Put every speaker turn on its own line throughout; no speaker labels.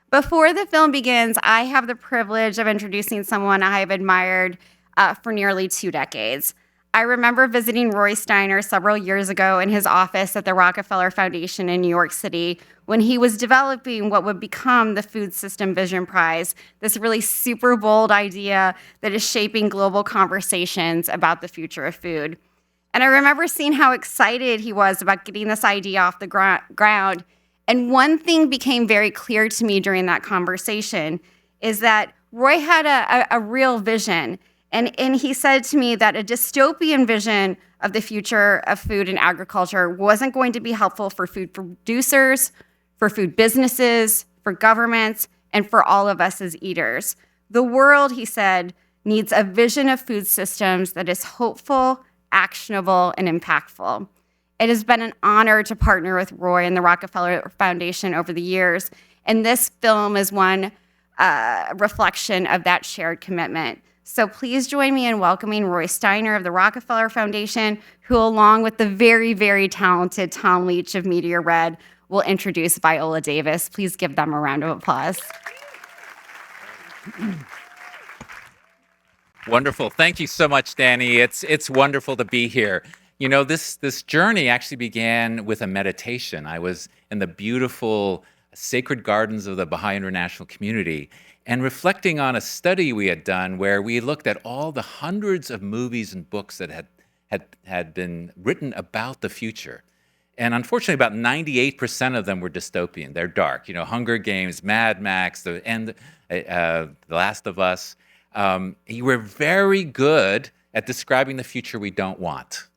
Before the film begins, I have the privilege of introducing someone I have admired for nearly 2 decades. I remember visiting Roy Steiner several years ago in his office at the Rockefeller Foundation in New York City when he was developing what would become the Food System Vision Prize, this really super bold idea that is shaping global conversations about the future of food. And I remember seeing how excited he was about getting this idea off the ground. And one thing became very clear to me during that conversation is that Roy had a real vision. And he said to me that a dystopian vision of the future of food and agriculture wasn't going to be helpful for food producers, for food businesses, for governments, and for all of us as eaters. The world, he said, needs a vision of food systems that is hopeful, actionable, and impactful. It has been an honor to partner with Roy and the Rockefeller Foundation over the years, and this film is one reflection of that shared commitment. So please join me in welcoming Roy Steiner of the Rockefeller Foundation, who, along with the very, very talented Tom Leach of Meteor Red, will introduce Viola Davis. Please give them a round of applause.
Wonderful. Thank you so much, Danny. It's wonderful to be here. You know, this journey actually began with a meditation. I was in the beautiful sacred gardens of the Baha'i International Community and reflecting on a study we had done where we looked at all the hundreds of movies and books that had been written about the future. And unfortunately, about 98% of them were dystopian. They're dark. You know, Hunger Games, Mad Max, The Last of Us. You were very good at describing the future we don't want.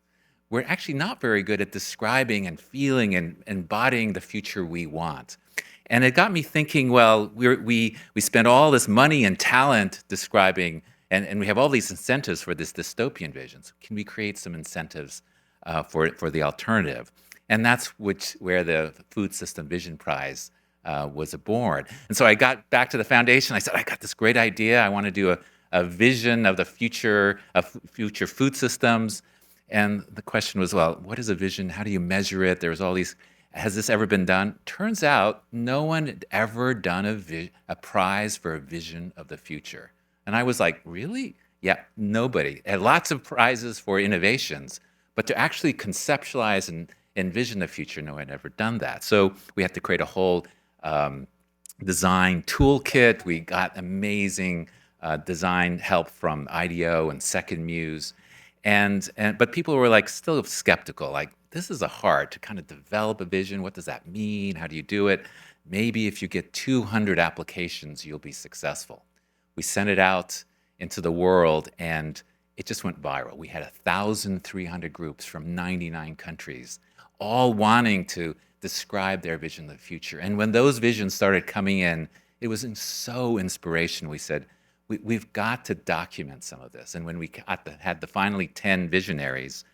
We're actually not very good at describing and feeling and embodying the future we want. And it got me thinking, well, we spend all this money and talent describing, and we have all these incentives for this dystopian vision. So can we create some incentives for the alternative? And that's where the Food System Vision Prize was born. And so I got back to the foundation. I said, I got this great idea. I want to do a vision of the future food systems. And the question was, well, what is a vision? How do you measure it? There was all these, has this ever been done? Turns out no one had ever done a prize for a vision of the future. And I was like, really? Yeah, nobody. Had lots of prizes for innovations, but to actually conceptualize and envision the future, no one had ever done that. So we had to create a whole design toolkit. We got amazing design help from IDEO and Second Muse. But people were like still skeptical, like this is hard to kind of develop a vision. What does that mean? How do you do it? Maybe if you get 200 applications, you'll be successful. We sent it out into the world and it just went viral. We had 1,300 groups from 99 countries, all wanting to describe their vision of the future. And when those visions started coming in, it was so inspirational. We said, we've got to document some of this. And when we had the finally 10 visionaries,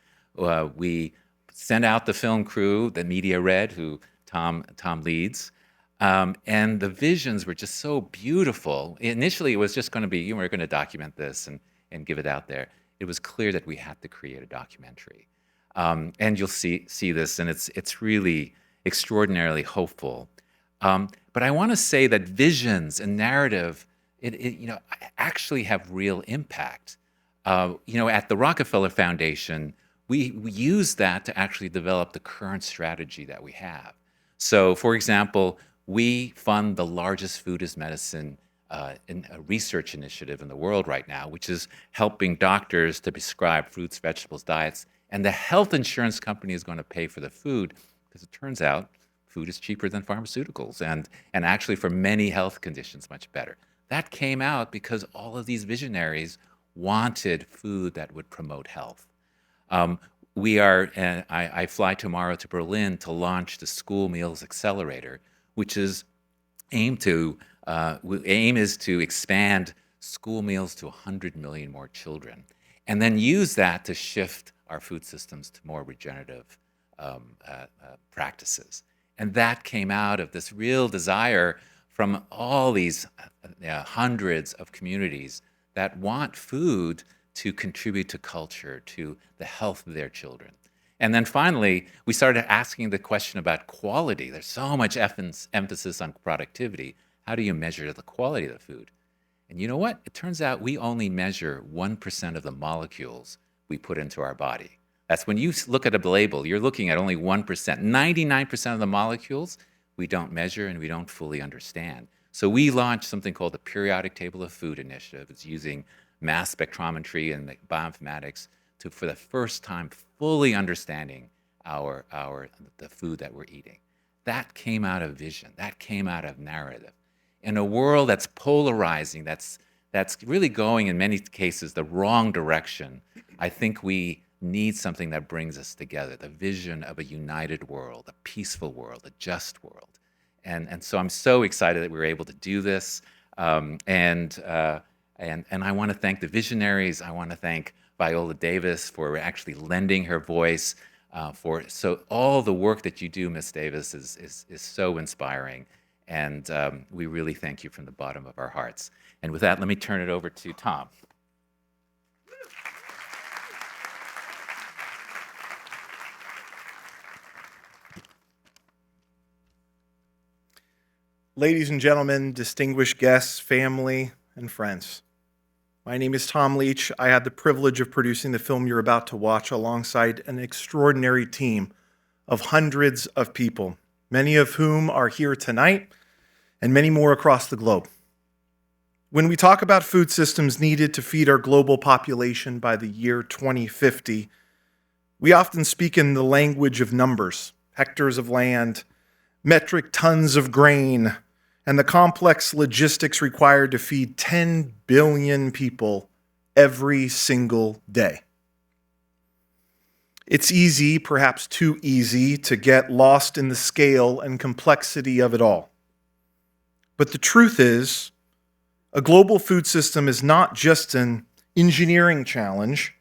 we sent out the film crew, the Media Red, who Tom leads, and the visions were just so beautiful. Initially, it was just going to be, we're going to document this and give it out there. It was clear that we had to create a documentary. And you'll see this, and it's really extraordinarily hopeful. But I want to say that visions and narrative, actually have real impact. At the Rockefeller Foundation, we use that to actually develop the current strategy that we have. So, for example, we fund the largest food as medicine in a research initiative in the world right now, which is helping doctors to prescribe fruits, vegetables, diets, and the health insurance company is going to pay for the food because it turns out food is cheaper than pharmaceuticals and actually for many health conditions much better. That came out because all of these visionaries wanted food that would promote health. I fly tomorrow to Berlin to launch the School Meals Accelerator, which is aim is to expand school meals to 100 million more children, and then use that to shift our food systems to more regenerative practices. And that came out of this real desire from all these hundreds of communities that want food to contribute to culture, to the health of their children. And then finally, we started asking the question about quality. There's so much emphasis on productivity. How do you measure the quality of the food? And you know what? It turns out we only measure 1% of the molecules we put into our body. That's when you look at a label, you're looking at only 1%. 99% of the molecules we don't measure and we don't fully understand. So we launched something called the Periodic Table of Food Initiative. It's using mass spectrometry and bioinformatics to, for the first time, fully understanding the food that we're eating. That came out of vision. That came out of narrative. In a world that's polarizing, that's really going in many cases the wrong direction, I think we need something that brings us together, the vision of a united world, a peaceful world, a just world. And so I'm so excited that we were able to do this. And I want to thank the visionaries. I want to thank Viola Davis for actually lending her voice. So all the work that you do, Miss Davis, is so inspiring. And we really thank you from the bottom of our hearts. And with that, let me turn it over to Tom.
Ladies and gentlemen, distinguished guests, family, and friends. My name is Tom Leach. I had the privilege of producing the film you're about to watch alongside an extraordinary team of hundreds of people, many of whom are here tonight and many more across the globe. When we talk about food systems needed to feed our global population by the year 2050, we often speak in the language of numbers, hectares of land, metric tons of grain, and the complex logistics required to feed 10 billion people every single day. It's easy, perhaps too easy, to get lost in the scale and complexity of it all. But the truth is, a global food system is not just an engineering challenge.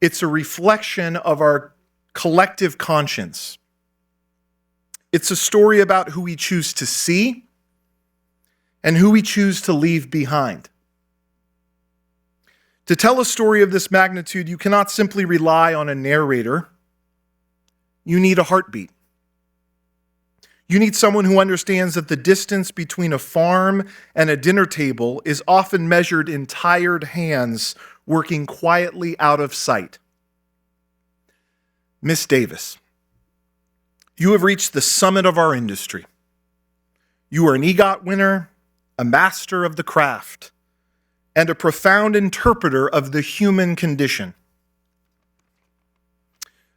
It's a reflection of our collective conscience. It's a story about who we choose to see and who we choose to leave behind. To tell a story of this magnitude, you cannot simply rely on a narrator. You need a heartbeat. You need someone who understands that the distance between a farm and a dinner table is often measured in tired hands working quietly out of sight. Miss Davis, you have reached the summit of our industry. You are an EGOT winner, a master of the craft, and a profound interpreter of the human condition.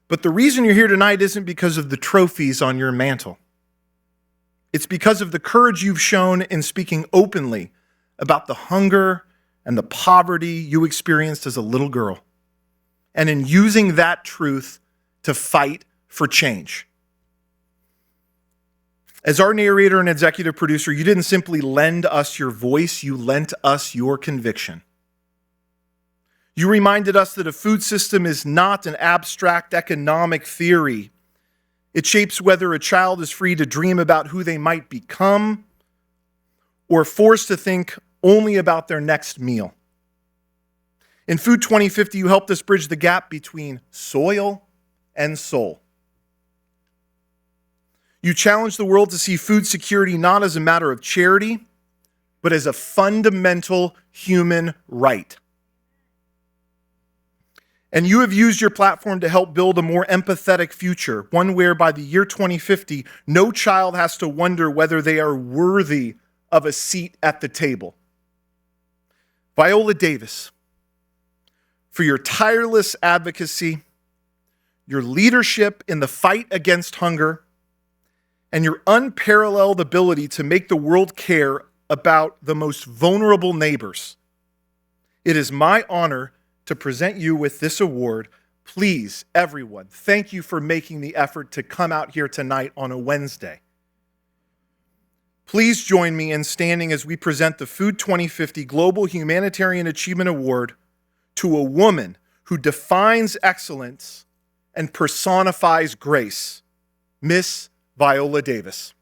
But the reason you're here tonight isn't because of the trophies on your mantle. It's because of the courage you've shown in speaking openly about the hunger and the poverty you experienced as a little girl, and in using that truth to fight for change. As our narrator and executive producer, you didn't simply lend us your voice, you lent us your conviction. You reminded us that a food system is not an abstract economic theory. It shapes whether a child is free to dream about who they might become or forced to think only about their next meal. In Food 2050, you helped us bridge the gap between soil and soul. You challenge the world to see food security not as a matter of charity, but as a fundamental human right. And you have used your platform to help build a more empathetic future, one where by the year 2050, no child has to wonder whether they are worthy of a seat at the table. Viola Davis, for your tireless advocacy, your leadership in the fight against hunger, and your unparalleled ability to make the world care about the most vulnerable neighbors. It is my honor to present you with this award. Please, everyone, thank you for making the effort to come out here tonight on a Wednesday. Please join me in standing as we present the Food 2050 Global Humanitarian Achievement Award to a woman who defines excellence and personifies grace, Miss Viola Davis.